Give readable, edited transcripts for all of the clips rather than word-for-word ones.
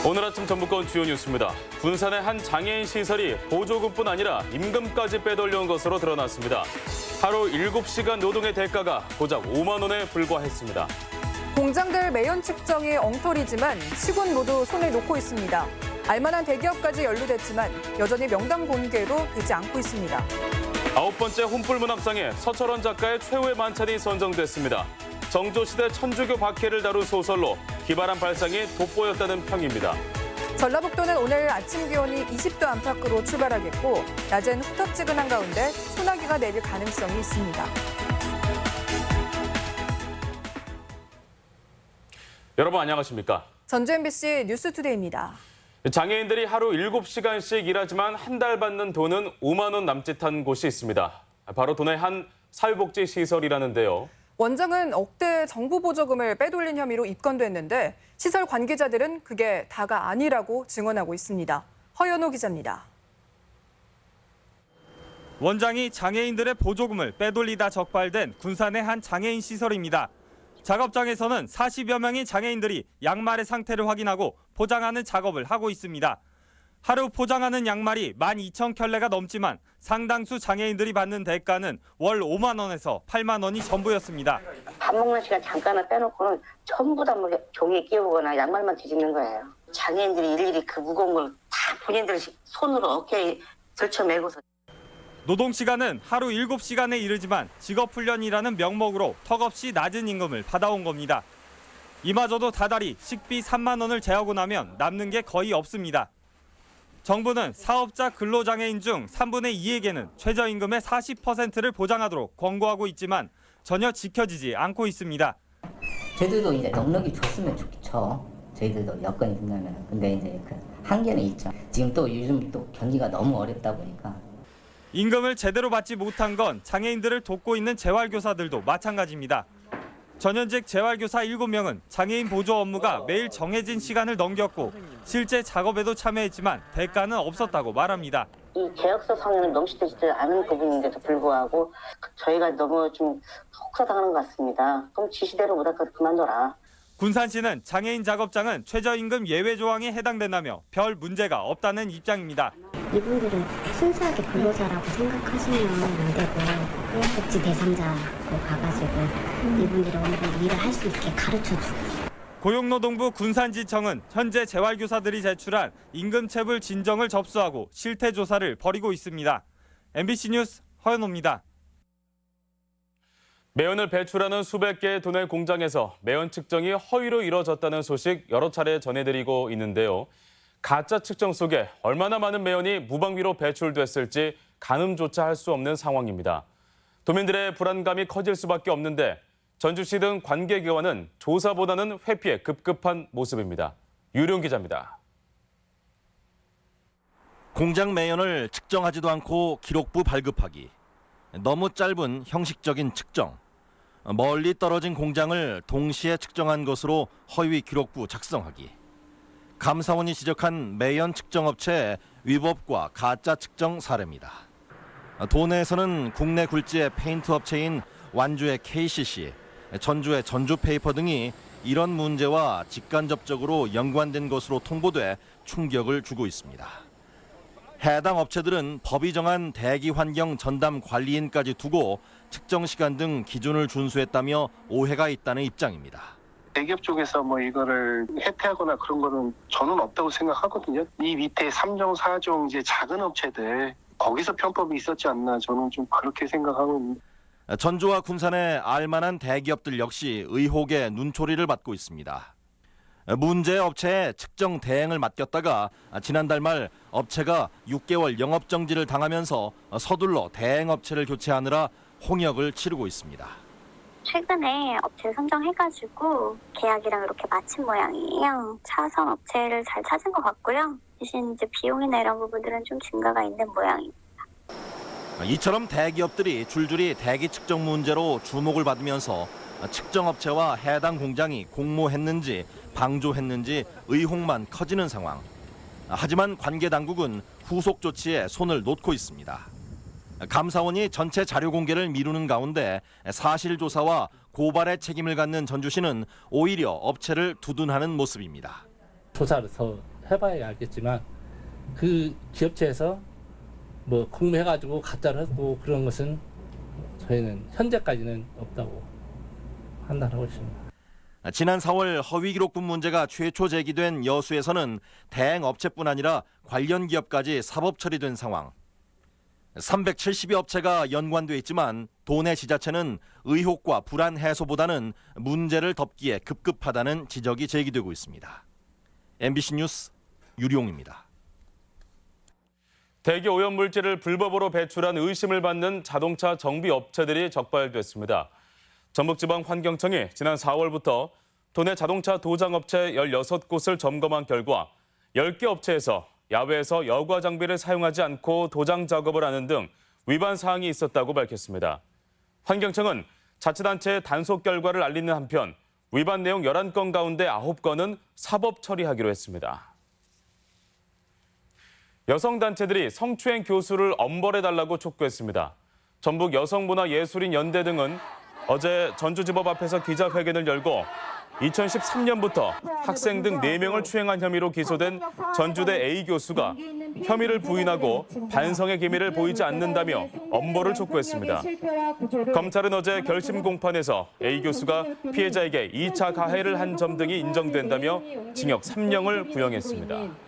오늘 아침 전북권 주요 뉴스입니다. 군산의 한 장애인 시설이 보조금뿐 아니라 임금까지 빼돌려온 것으로 드러났습니다. 하루 7시간 노동의 대가가 고작 5만 원에 불과했습니다. 공장들 매연 측정이 엉터리지만 시군 모두 손을 놓고 있습니다. 알만한 대기업까지 연루됐지만 여전히 명당 공개도 되지 않고 있습니다. 9번째 혼불문학상에 서철원 작가의 최후의 만찬이 선정됐습니다. 정조시대 천주교 박해를 다룬 소설로 기발한 발상이 돋보였다는 평입니다. 전라북도는 오늘 아침 기온이 20도 안팎으로 출발하겠고 낮엔 후텁지근한 가운데 소나기가 내릴 가능성이 있습니다. 여러분 안녕하십니까? 전주 MBC 뉴스투데이입니다. 장애인들이 하루 7시간씩 일하지만 한 달 받는 돈은 5만 원 남짓한 곳이 있습니다. 바로 도내 한 사회복지시설이라는데요. 원장은 억대 정부 보조금을 빼돌린 혐의로 입건됐는데 시설 관계자들은 그게 다가 아니라고 증언하고 있습니다. 허연호 기자입니다. 원장이 장애인들의 보조금을 빼돌리다 적발된 군산의 한 장애인 시설입니다. 작업장에서는 40여 명의 장애인들이 양말의 상태를 확인하고 포장하는 작업을 하고 있습니다. 하루 포장하는 양말이 12,000켤레가 넘지만 상당수 장애인들이 받는 대가는 월 5만 원에서 8만 원이 전부였습니다. 밥 먹는 시간 잠깐만 빼놓고는 전부 다 뭐 종이에 끼우거나 양말만 뒤집는 거예요. 장애인들이 일일이 그 무거운 걸 다 본인들 손으로 어깨에 들쳐매고서. 노동시간은 하루 7시간에 이르지만 직업훈련이라는 명목으로 턱없이 낮은 임금을 받아온 겁니다. 이마저도 다달이 식비 3만 원을 제하고 나면 남는 게 거의 없습니다. 정부는 사업자 근로장애인 중 3분의 2에게는 최저임금의 40%를 보장하도록 권고하고 있지만 전혀 지켜지지 않고 있습니다. 저희들도 이제 넉넉히 줬으면 좋겠죠. 저희들도 여건이 된다면. 근데 이제 그 한계는 있죠. 지금 또 요즘 또 경기가 너무 어렵다 보니까. 임금을 제대로 받지 못한 건 장애인들을 돕고 있는 재활교사들도 마찬가지입니다. 전현직 재활교사 7명은 장애인 보조 업무가 매일 정해진 시간을 넘겼고 실제 작업에도 참여했지만 대가는 없었다고 말합니다. 이 계약서 상에는 명시되지 않은 부분인데도 불구하고 저희가 너무 좀 혹사당하는 것 같습니다. 그럼 지시대로 못할 것 그만둬라. 군산시는 장애인 작업장은 최저임금 예외 조항에 해당된다며 별 문제가 없다는 입장입니다. 이분들은 순수하게 근로자라고 생각하시면 안 되고 복지 대상자로 가가지고 이분들이 어느 정도 일을 할 수 있게 가르쳐주고. 고용노동부 군산지청은 현재 재활교사들이 제출한 임금체불 진정을 접수하고 실태 조사를 벌이고 있습니다. MBC 뉴스 허연호입니다. 매연을 배출하는 수백 개의 도내 공장에서 매연 측정이 허위로 이뤄졌다는 소식 여러 차례 전해드리고 있는데요. 가짜 측정 속에 얼마나 많은 매연이 무방비로 배출됐을지 가늠조차 할 수 없는 상황입니다. 도민들의 불안감이 커질 수밖에 없는데 전주시 등 관계기관은 조사보다는 회피에 급급한 모습입니다. 유룡 기자입니다. 공장 매연을 측정하지도 않고 기록부 발급하기, 너무 짧은 형식적인 측정, 멀리 떨어진 공장을 동시에 측정한 것으로 허위 기록부 작성하기, 감사원이 지적한 매연 측정업체의 위법과 가짜 측정 사례입니다. 도내에서는 국내 굴지의 페인트 업체인 완주의 KCC, 전주의 전주페이퍼 등이 이런 문제와 직간접적으로 연관된 것으로 통보돼 충격을 주고 있습니다. 해당 업체들은 법이 정한 대기 환경 전담 관리인까지 두고 측정 시간 등 기준을 준수했다며 오해가 있다는 입장입니다. 대기업 쪽에서 뭐 이거를 해태하거나 그런 거는 저는 없다고 생각하거든요. 이 밑에 3종, 4종 이제 작은 업체들 거기서 편법이 있었지 않나 저는 좀 그렇게 생각하고. 전주와 군산의 알만한 대기업들 역시 의혹의 눈초리를 받고 있습니다. 문제 업체에 측정 대행을 맡겼다가 지난달 말 업체가 6개월 영업정지를 당하면서 서둘러 대행 업체를 교체하느라 홍역을 치르고 있습니다. 최근에 업체 선정해가지고 계약이랑 이렇게 마친 모양이에요. 차선 업체를 잘 찾은 것 같고요. 대신 이제 비용이나 이런 부분들은 좀 증가가 있는 모양입니다. 이처럼 대기업들이 줄줄이 대기 측정 문제로 주목을 받으면서 측정업체와 해당 공장이 공모했는지 방조했는지 의혹만 커지는 상황. 하지만 관계 당국은 후속 조치에 손을 놓고 있습니다. 감사원이 전체 자료 공개를 미루는 가운데 사실조사와 고발의 책임을 갖는 전주시는 오히려 업체를 두둔하는 모습입니다. 조사를 더 해봐야 알겠지만 그 기업체에서 뭐 공모해가지고 가짜로 하고 그런 것은 저희는 현재까지는 없다고 판단하고 있습니다. 지난 4월 허위 기록부 문제가 최초 제기된 여수에서는 대행 업체뿐 아니라 관련 기업까지 사법 처리된 상황. 370여 업체가 연관돼 있지만 도내 지자체는 의혹과 불안 해소보다는 문제를 덮기에 급급하다는 지적이 제기되고 있습니다. MBC 뉴스 유리용입니다. 대기 오염물질을 불법으로 배출한 의심을 받는 자동차 정비 업체들이 적발됐습니다. 전북지방환경청이 지난 4월부터 도내 자동차 도장업체 16곳을 점검한 결과 10개 업체에서 야외에서 여과 장비를 사용하지 않고 도장 작업을 하는 등 위반 사항이 있었다고 밝혔습니다. 환경청은 자치단체의 단속 결과를 알리는 한편 위반 내용 11건 가운데 9건은 사법 처리하기로 했습니다. 여성단체들이 성추행 교수를 엄벌해달라고 촉구했습니다. 전북 여성문화예술인연대 등은 어제 전주지법 앞에서 기자회견을 열고 2013년부터 학생 등 4명을 추행한 혐의로 기소된 전주대 A 교수가 혐의를 부인하고 반성의 기미를 보이지 않는다며 엄벌을 촉구했습니다. 검찰은 어제 결심 공판에서 A 교수가 피해자에게 2차 가해를 한 점 등이 인정된다며 징역 3년을 구형했습니다.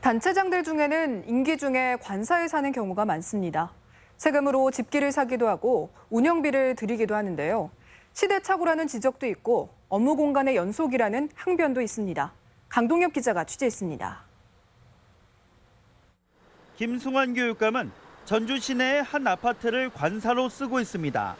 단체장들 중에는 임기 중에 관사에 사는 경우가 많습니다. 세금으로 집기를 사기도 하고 운영비를 들이기도 하는데요. 시대착오라는 지적도 있고 업무 공간의 연속이라는 항변도 있습니다. 강동엽 기자가 취재했습니다. 김승환 교육감은 전주 시내의 한 아파트를 관사로 쓰고 있습니다.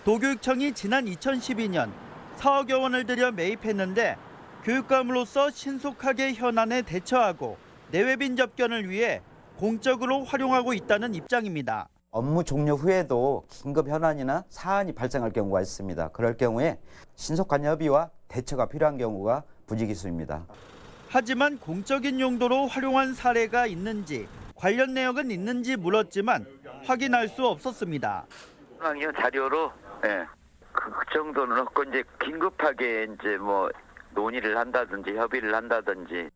도교육청이 지난 2012년 4억여 원을 들여 매입했는데 교육감으로서 신속하게 현안에 대처하고 내외빈 접견을 위해 공적으로 활용하고 있다는 입장입니다. 업무 종료 후에도 긴급 현안이나 사안이 발생할 경우가 있습니다. 그럴 경우에 신속한 협의와 대처가 필요한 경우가 부지기수입니다. 하지만 공적인 용도로 활용한 사례가 있는지 관련 내역은 있는지 물었지만 확인할 수 없었습니다. 상황이요 자료로 그 정도는 없고 이제 긴급하게 이제 뭐 논의를 한다든지 협의를 한다든지.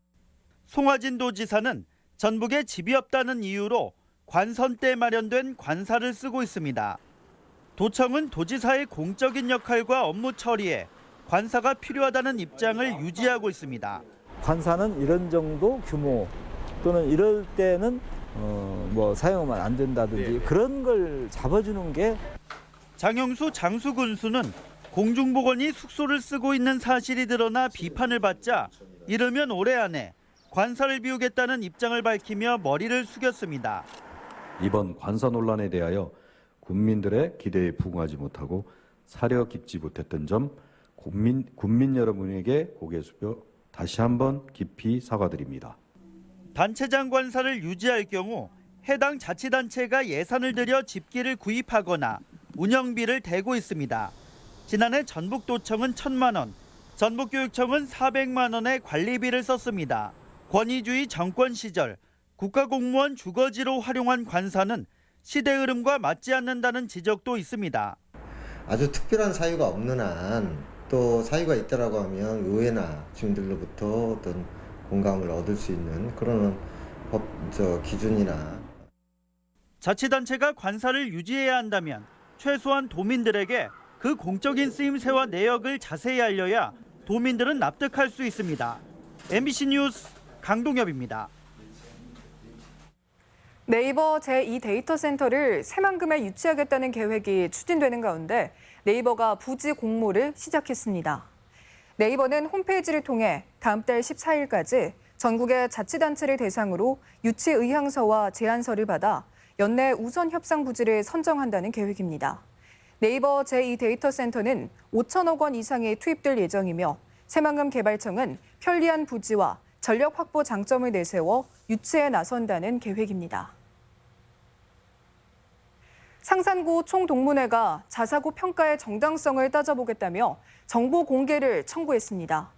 송화진 도지사는 전북에 집이 없다는 이유로 관선 때 마련된 관사를 쓰고 있습니다. 도청은 도지사의 공적인 역할과 업무 처리에 관사가 필요하다는 입장을 유지하고 있습니다. 관사는 이런 정도 규모 또는 이럴 때는 뭐 사용하면 안 된다든지 그런 걸 잡아주는 게. 장영수 장수군수는 공중보건이 숙소를 쓰고 있는 사실이 드러나 비판을 받자 이르면 올해 안에 관사를 비우겠다는 입장을 밝히며 머리를 숙였습니다. 이번 관사 논란에 대하여 국민들의 기대에 부응하지 못하고 사려 깊지 못했던 점 국민 여러분에게 고개 숙여 다시 한번 깊이 사과드립니다. 단체장 관사를 유지할 경우 해당 자치단체가 예산을 들여 집기를 구입하거나 운영비를 대고 있습니다. 지난해 전북도청은 1,000만 원, 전북교육청은 400만 원의 관리비를 썼습니다. 권위주의 정권 시절 국가공무원 주거지로 활용한 관사는 시대 흐름과 맞지 않는다는 지적도 있습니다. 아주 특별한 사유가 없는 한 또 사유가 있다라고 하면 의회나 주민들로부터 어떤 공감을 얻을 수 있는 그런 기준이나. 자치단체가 관사를 유지해야 한다면 최소한 도민들에게 그 공적인 쓰임새와 내역을 자세히 알려야 도민들은 납득할 수 있습니다. MBC 뉴스 강동엽입니다. 네이버 제2데이터센터를 새만금에 유치하겠다는 계획이 추진되는 가운데 네이버가 부지 공모를 시작했습니다. 네이버는 홈페이지를 통해 다음 달 14일까지 전국의 자치단체를 대상으로 유치 의향서와 제안서를 받아 연내 우선 협상 부지를 선정한다는 계획입니다. 네이버 제2데이터센터는 5천억 원 이상이 투입될 예정이며 새만금 개발청은 편리한 부지와 전력 확보 장점을 내세워 유치에 나선다는 계획입니다. 상산구 총동문회가 자사고 평가의 정당성을 따져보겠다며 정보 공개를 청구했습니다.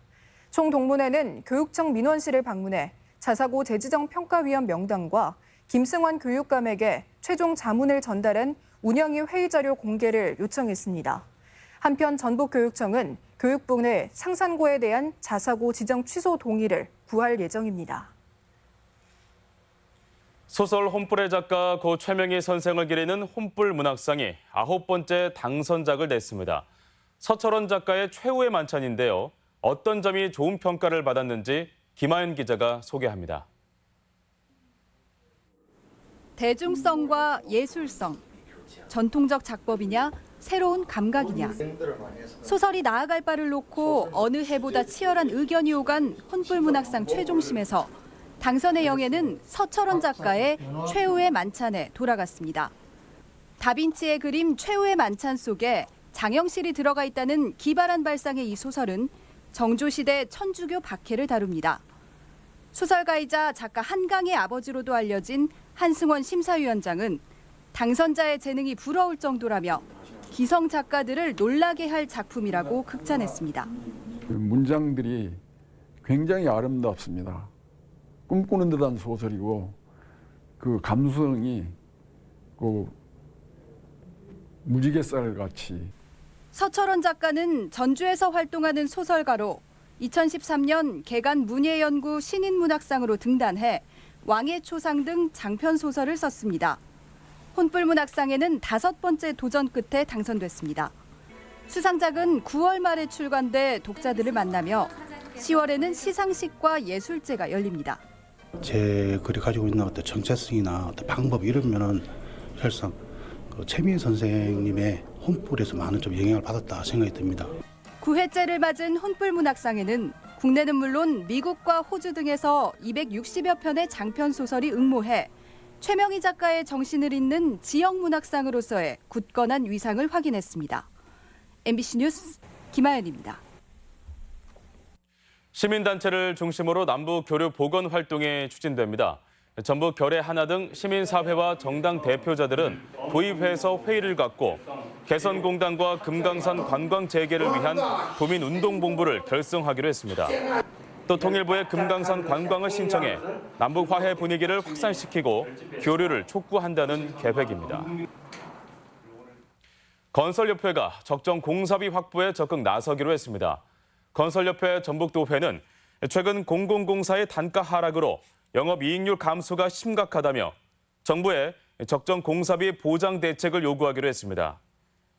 총동문회는 교육청 민원실을 방문해 자사고 재지정 평가위원 명단과 김승환 교육감에게 최종 자문을 전달한 운영위 회의 자료 공개를 요청했습니다. 한편 전북교육청은 교육부는 상산고에 대한 자사고 지정 취소 동의를 구할 예정입니다. 소설 혼불의 작가 고 최명희 선생을 기리는 혼불 문학상이 9번째 당선작을 냈습니다. 서철원 작가의 최후의 만찬인데요. 어떤 점이 좋은 평가를 받았는지 김하연 기자가 소개합니다. 대중성과 예술성, 전통적 작법이냐 새로운 감각이냐. 소설이 나아갈 바를 놓고 어느 해보다 치열한 의견이 오간 혼불문학상 최종심에서 당선의 영예는 서철원 작가의 최후의 만찬에 돌아갔습니다. 다빈치의 그림 최후의 만찬 속에 장영실이 들어가 있다는 기발한 발상의 이 소설은 정조시대 천주교 박해를 다룹니다. 소설가이자 작가 한강의 아버지로도 알려진 한승원 심사위원장은 당선자의 재능이 부러울 정도라며 기성 작가들을 놀라게 할 작품이라고 극찬했습니다. 문장들이 굉장히 아름답습니다. 꿈꾸는 듯한 소설이고 그 감수성이 그 무지갯살 같이. 서철원 작가는 전주에서 활동하는 소설가로 2013년 개간 문예연구 신인문학상으로 등단해 왕의 초상 등 장편 소설을 썼습니다. 혼불문학상에는 5번째 도전 끝에 당선됐습니다. 수상작은 9월 말에 출간돼 독자들을 만나며 10월에는 시상식과 예술제가 열립니다. 제 글이 가지고 있는 어떤 정체성이나 어떤 방법 이러면은 사실상 그 최민희 선생님의 혼불에서 많은 좀 영향을 받았다 생각이 듭니다. 9회째를 맞은 혼불문학상에는 국내는 물론 미국과 호주 등에서 260여 편의 장편 소설이 응모해 최명희 작가의 정신을 잇는 지역문학상으로서의 굳건한 위상을 확인했습니다. MBC 뉴스 김하연입니다. 시민단체를 중심으로 남북 교류 복원 활동이 추진됩니다. 전북 결의 하나 등 시민사회와 정당 대표자들은 도의회에서 회의를 갖고 개선공단과 금강산 관광 재개를 위한 도민운동본부를 결성하기로 했습니다. 또 통일부에 금강산 관광을 신청해 남북 화해 분위기를 확산시키고 교류를 촉구한다는 계획입니다. 건설협회가 적정 공사비 확보에 적극 나서기로 했습니다. 건설협회 전북도회는 최근 공공공사의 단가 하락으로 영업이익률 감소가 심각하다며 정부에 적정 공사비 보장 대책을 요구하기로 했습니다.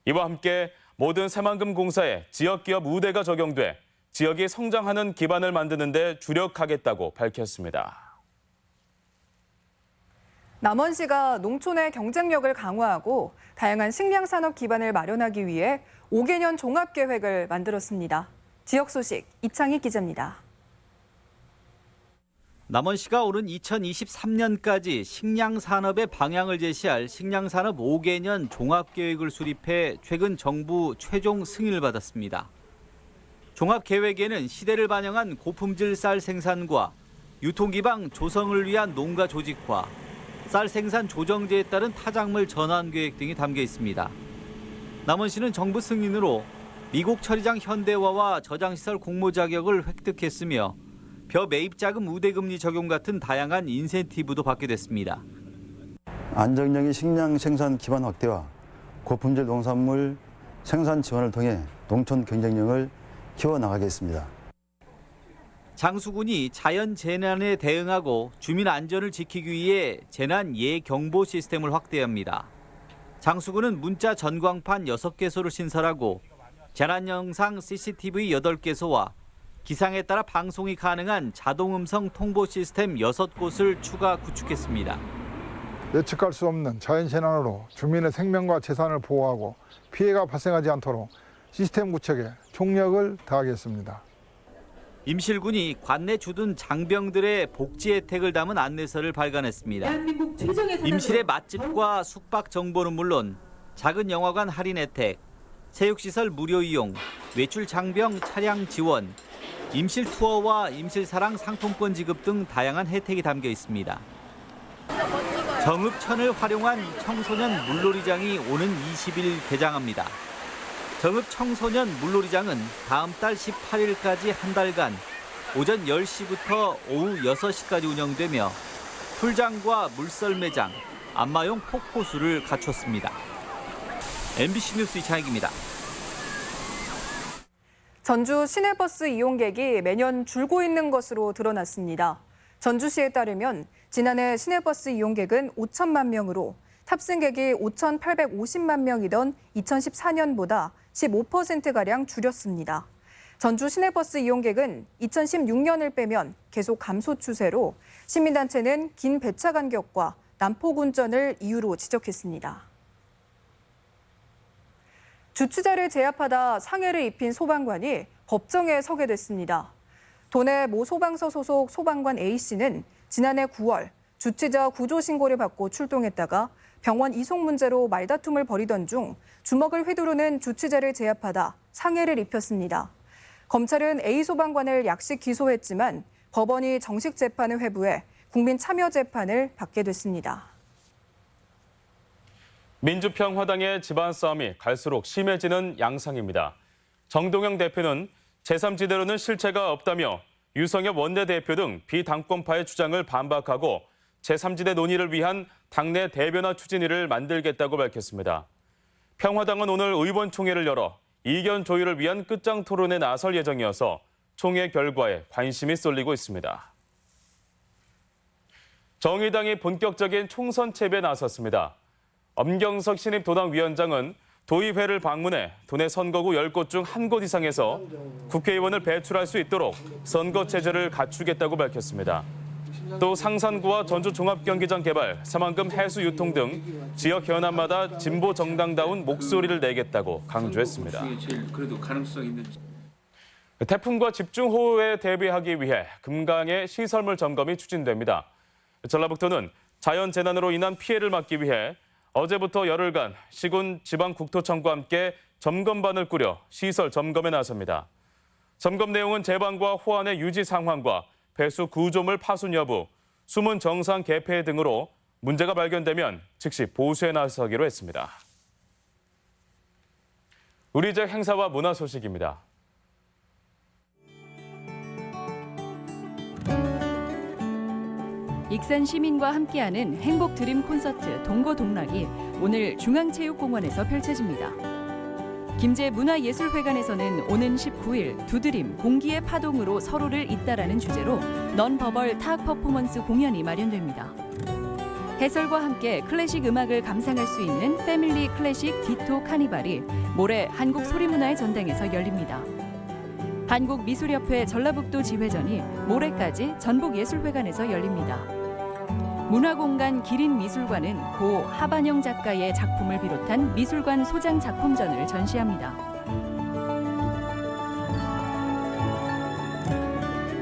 이와 함께 모든 새만금 공사에 지역기업 우대가 적용돼 지역이 성장하는 기반을 만드는 데 주력하겠다고 밝혔습니다. 남원시가 농촌의 경쟁력을 강화하고 다양한 식량산업 기반을 마련하기 위해 5개년 종합계획을 만들었습니다. 지역 소식 이창희 기자입니다. 남원시가 오는 2023년까지 식량산업의 방향을 제시할 식량산업 5개년 종합계획을 수립해 최근 정부 최종 승인을 받았습니다. 종합계획에는 시대를 반영한 고품질 쌀 생산과 유통기반 조성을 위한 농가 조직화, 쌀 생산 조정제에 따른 타작물 전환 계획 등이 담겨 있습니다. 남원시는 정부 승인으로 미국 처리장 현대화와 저장시설 공모 자격을 획득했으며 벼 매입자금 우대금리 적용 같은 다양한 인센티브도 받게 됐습니다. 안정적인 식량 생산 기반 확대와 고품질 농산물 생산 지원을 통해 농촌 경쟁력을 키워나가겠습니다. 장수군이 자연 재난에 대응하고 주민 안전을 지키기 위해 재난 예경보 시스템을 확대합니다. 장수군은 문자 전광판 6개소를 신설하고 재난 영상 CCTV 8개소와 기상에 따라 방송이 가능한 자동음성 통보 시스템 6곳을 추가 구축했습니다. 예측할 수 없는 자연재난으로 주민의 생명과 재산을 보호하고 피해가 발생하지 않도록 시스템 구축에 총력을 다하겠습니다. 임실군이 관내 주둔 장병들의 복지 혜택을 담은 안내서를 발간했습니다. 임실의 맛집과 숙박 정보는 물론 작은 영화관 할인 혜택, 체육시설 무료 이용, 외출 장병 차량 지원, 임실 투어와 임실사랑 상품권 지급 등 다양한 혜택이 담겨 있습니다. 정읍천을 활용한 청소년 물놀이장이 오는 20일 개장합니다. 정읍 청소년 물놀이장은 다음 달 18일까지 한 달간 오전 10시부터 오후 6시까지 운영되며 풀장과 물썰매장, 안마용 폭포수를 갖췄습니다. MBC 뉴스 이창익입니다. 전주 시내버스 이용객이 매년 줄고 있는 것으로 드러났습니다. 전주시에 따르면 지난해 시내버스 이용객은 5천만 명으로 탑승객이 5,850만 명이던 2014년보다 15%가량 줄였습니다. 전주 시내버스 이용객은 2016년을 빼면 계속 감소 추세로 시민단체는 긴 배차 간격과 난폭 운전을 이유로 지적했습니다. 주치자를 제압하다 상해를 입힌 소방관이 법정에 서게 됐습니다. 도내 모 소방서 소속 소방관 A씨는 지난해 9월 주치자 구조 신고를 받고 출동했다가 병원 이송 문제로 말다툼을 벌이던 중 주먹을 휘두르는 주치자를 제압하다 상해를 입혔습니다. 검찰은 A 소방관을 약식 기소했지만 법원이 정식 재판을 회부해 국민 참여 재판을 받게 됐습니다. 민주평화당의 집안 싸움이 갈수록 심해지는 양상입니다. 정동영 대표는 제3지대로는 실체가 없다며 유성엽 원내대표 등 비당권파의 주장을 반박하고 제3지대 논의를 위한 당내 대변화 추진위를 만들겠다고 밝혔습니다. 평화당은 오늘 의원총회를 열어 이견 조율을 위한 끝장 토론에 나설 예정이어서 총회 결과에 관심이 쏠리고 있습니다. 정의당이 본격적인 총선 채비에 나섰습니다. 엄경석 신입도당위원장은 도의회를 방문해 도내 선거구 10곳 중 1곳 이상에서 국회의원을 배출할 수 있도록 선거 체제를 갖추겠다고 밝혔습니다. 또 상산구와 전주 종합경기장 개발, 새만금 해수 유통 등 지역 현안마다 진보 정당다운 목소리를 내겠다고 강조했습니다. 그래도 가능성 있는. 태풍과 집중호우에 대비하기 위해 금강의 시설물 점검이 추진됩니다. 전라북도는 자연재난으로 인한 피해를 막기 위해 어제부터 열흘간 시군 지방국토청과 함께 점검반을 꾸려 시설 점검에 나섭니다. 점검 내용은 제방과 호안의 유지 상황과 배수 구조물 파손 여부, 수문 정상 개폐 등으로 문제가 발견되면 즉시 보수에 나서기로 했습니다. 우리 지역 행사와 문화 소식입니다. 익산 시민과 함께하는 행복 드림 콘서트 동거동락이 오늘 중앙체육공원에서 펼쳐집니다. 김제문화예술회관에서는 오는 19일 두드림 공기의 파동으로 서로를 잇따라는 주제로 넌버벌 타악 퍼포먼스 공연이 마련됩니다. 해설과 함께 클래식 음악을 감상할 수 있는 패밀리 클래식 디토 카니발이 모레 한국소리문화의 전당에서 열립니다. 한국미술협회 전라북도 지회전이 모레까지 전북예술회관에서 열립니다. 문화공간 기린미술관은 고 하반영 작가의 작품을 비롯한 미술관 소장 작품전을 전시합니다.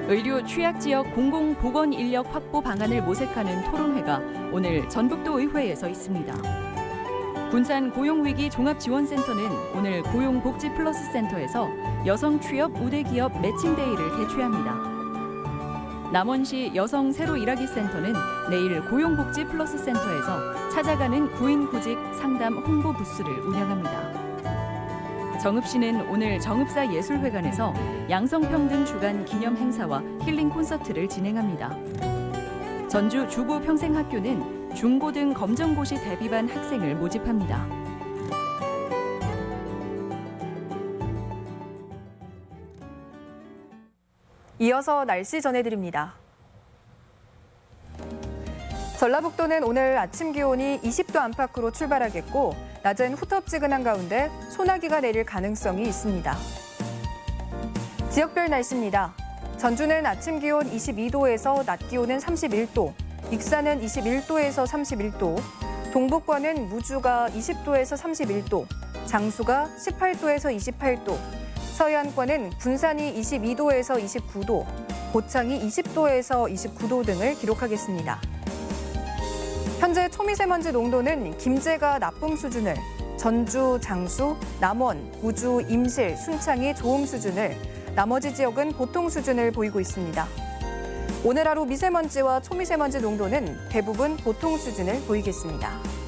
의료 취약지역 공공보건 인력 확보 방안을 모색하는 토론회가 오늘 전북도 의회에서 있습니다. 군산 고용위기 종합지원센터는 오늘 고용복지플러스센터에서 여성 취업 우대기업 매칭데이를 개최합니다. 남원시 여성 새로 일하기 센터는 내일 고용복지플러스센터에서 찾아가는 구인구직 상담 홍보 부스를 운영합니다. 정읍시는 오늘 정읍사 예술회관에서 양성평등 주간 기념 행사와 힐링 콘서트를 진행합니다. 전주 주부평생학교는 중고등 검정고시 대비반 학생을 모집합니다. 이어서 날씨 전해드립니다. 전라북도는 오늘 아침 기온이 20도 안팎으로 출발하겠고 낮은 후텁지근한 가운데 소나기가 내릴 가능성이 있습니다. 지역별 날씨입니다. 전주는 아침 기온 22도에서 낮 기온은 31도, 익산은 21도에서 31도, 동북권은 무주가 20도에서 31도, 장수가 18도에서 28도, 서해안권은 군산이 22도에서 29도, 고창이 20도에서 29도 등을 기록하겠습니다. 현재 초미세먼지 농도는 김제가 나쁨 수준을, 전주, 장수, 남원, 우주, 임실, 순창이 좋음 수준을, 나머지 지역은 보통 수준을 보이고 있습니다. 오늘 하루 미세먼지와 초미세먼지 농도는 대부분 보통 수준을 보이겠습니다.